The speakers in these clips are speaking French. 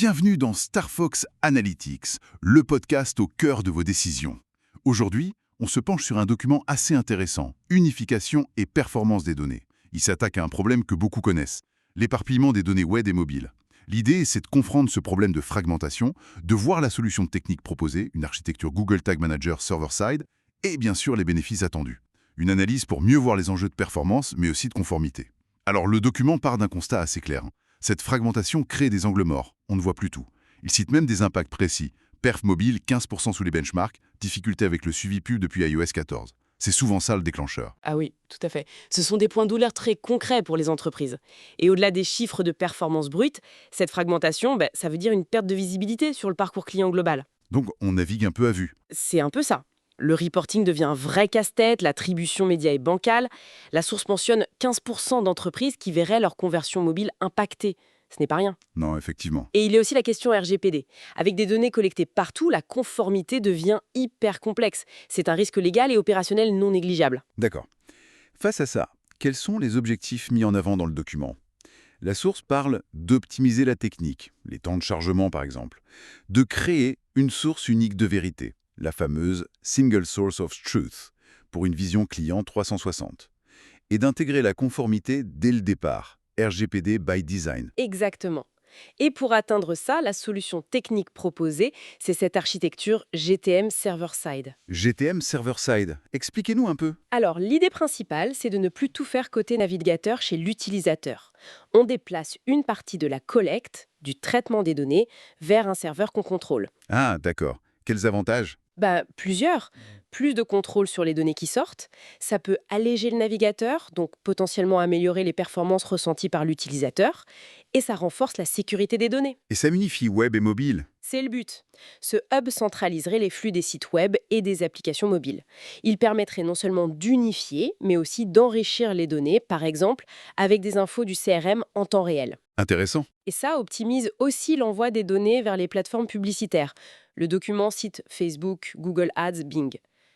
Bienvenue dans StarFox Analytics, le podcast au cœur de vos décisions. Aujourd'hui, on se penche sur un document assez intéressant, unification et performance des données. Il s'attaque à un problème que beaucoup connaissent, l'éparpillement des données web et mobiles. L'idée, c'est de confronter ce problème de fragmentation, de voir la solution technique proposée, une architecture Google Tag Manager server-side, et bien sûr les bénéfices attendus. Une analyse pour mieux voir les enjeux de performance, mais aussi de conformité. Alors le document part d'un constat assez clair. Cette fragmentation crée des angles morts, on ne voit plus tout. Il cite même des impacts précis. Perf mobile, 15% sous les benchmarks, difficulté avec le suivi pub depuis iOS 14. C'est souvent ça le déclencheur. Ah oui, tout à fait. Ce sont des points douleur très concrets pour les entreprises. Et au-delà des chiffres de performance brute, cette fragmentation, ça veut dire une perte de visibilité sur le parcours client global. Donc on navigue un peu à vue. C'est un peu ça. Le reporting devient un vrai casse-tête, l'attribution média est bancale. La source mentionne 15% d'entreprises qui verraient leur conversion mobile impactée. Ce n'est pas rien. Non, effectivement. Et il y a aussi la question RGPD. Avec des données collectées partout, la conformité devient hyper complexe. C'est un risque légal et opérationnel non négligeable. D'accord. Face à ça, quels sont les objectifs mis en avant dans le document? La source parle d'optimiser la technique, les temps de chargement par exemple, de créer une source unique de vérité, la fameuse Single Source of Truth, pour une vision client 360, et d'intégrer la conformité dès le départ, RGPD by design. Exactement. Et pour atteindre ça, la solution technique proposée, c'est cette architecture GTM server-side. GTM server-side, expliquez-nous un peu. Alors, l'idée principale, c'est de ne plus tout faire côté navigateur chez l'utilisateur. On déplace une partie de la collecte, du traitement des données, vers un serveur qu'on contrôle. Ah, d'accord. Quels avantages? Plusieurs. Plus de contrôle sur les données qui sortent. Ça peut alléger le navigateur, donc potentiellement améliorer les performances ressenties par l'utilisateur. Et ça renforce la sécurité des données. Et ça unifie web et mobile. C'est le but. Ce hub centraliserait les flux des sites web et des applications mobiles. Il permettrait non seulement d'unifier, mais aussi d'enrichir les données, par exemple, avec des infos du CRM en temps réel. Intéressant. Et ça optimise aussi l'envoi des données vers les plateformes publicitaires. Le document cite Facebook, Google Ads, Bing.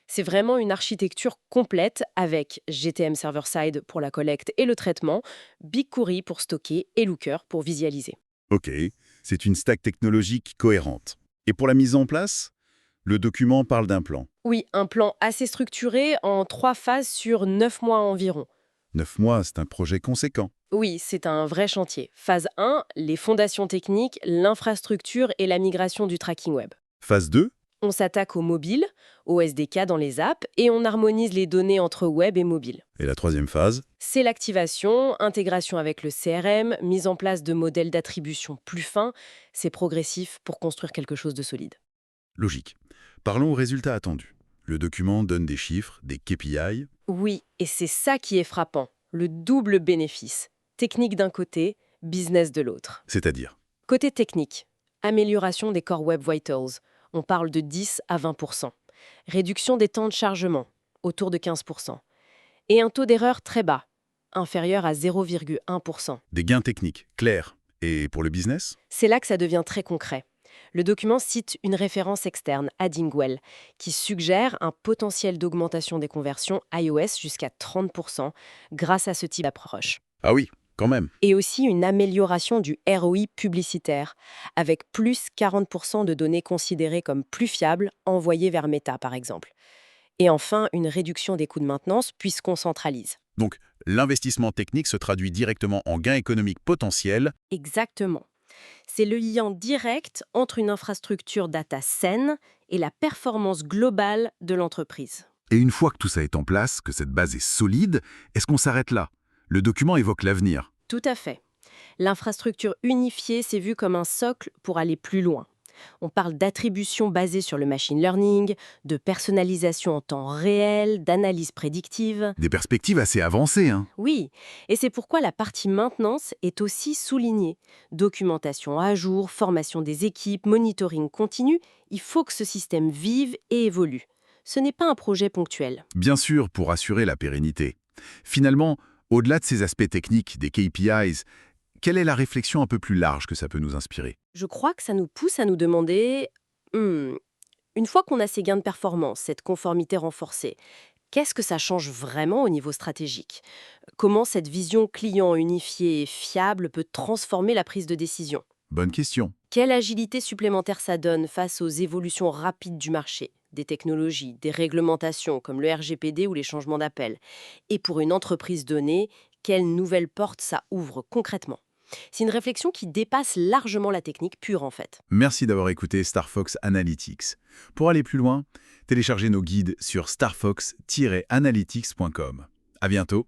C'est vraiment une architecture complète avec GTM server-side pour la collecte et le traitement, BigQuery pour stocker et Looker pour visualiser. Ok, c'est une stack technologique cohérente. Et pour la mise en place, le document parle d'un plan. Oui, un plan assez structuré en 3 phases sur 9 mois environ. 9 mois, c'est un projet conséquent. Oui, c'est un vrai chantier. Phase 1, les fondations techniques, l'infrastructure et la migration du tracking web. Phase 2, On s'attaque au mobile, au SDK dans les apps, et on harmonise les données entre web et mobile. et la troisième phase, C'est l'activation, intégration avec le CRM, mise en place de modèles d'attribution plus fins. C'est progressif pour construire quelque chose de solide. logique. Parlons aux résultats attendus. Le document donne des chiffres, des KPI. Oui, et c'est ça qui est frappant, le double bénéfice. Technique d'un côté, business de l'autre. C'est-à-dire, Côté technique, amélioration des Core Web Vitals. On parle de 10 à 20%. Réduction des temps de chargement, autour de 15%. Et un taux d'erreur très bas, inférieur à 0,1%. des gains techniques, clairs. Et pour le business? C'est là que ça devient très concret. Le document cite une référence externe, Addingwell, qui suggère un potentiel d'augmentation des conversions iOS jusqu'à 30% grâce à ce type d'approche. Ah oui, quand même. Et aussi une amélioration du ROI publicitaire, avec plus 40% de données considérées comme plus fiables envoyées vers Meta, par exemple. Et enfin, une réduction des coûts de maintenance puisqu'on centralise. Donc, l'investissement technique se traduit directement en gains économiques potentiels. Exactement. C'est le lien direct entre une infrastructure data saine et la performance globale de l'entreprise. Et une fois que tout ça est en place, que cette base est solide, est-ce qu'on s'arrête là? Le document évoque l'avenir. Tout à fait. L'infrastructure unifiée s'est vue comme un socle pour aller plus loin. On parle d'attribution basée sur le machine learning, de personnalisation en temps réel, d'analyse prédictive. Des perspectives assez avancées, hein? Oui, et c'est pourquoi la partie maintenance est aussi soulignée. Documentation à jour, formation des équipes, monitoring continu, il faut que ce système vive et évolue. Ce n'est pas un projet ponctuel. Bien sûr, pour assurer la pérennité. Finalement, au-delà de ces aspects techniques, des KPIs, quelle est la réflexion un peu plus large que ça peut nous inspirer? Je crois que ça nous pousse à nous demander, une fois qu'on a ces gains de performance, cette conformité renforcée, qu'est-ce que ça change vraiment au niveau stratégique? Comment cette vision client unifiée et fiable peut transformer la prise de décision? Bonne question. Quelle agilité supplémentaire ça donne face aux évolutions rapides du marché, des technologies, des réglementations comme le RGPD ou les changements d'appel? Et pour une entreprise donnée, quelle nouvelle porte ça ouvre concrètement? C'est une réflexion qui dépasse largement la technique pure en fait. Merci d'avoir écouté Star Fox Analytics. Pour aller plus loin, téléchargez nos guides sur starfox-analytics.com. À bientôt.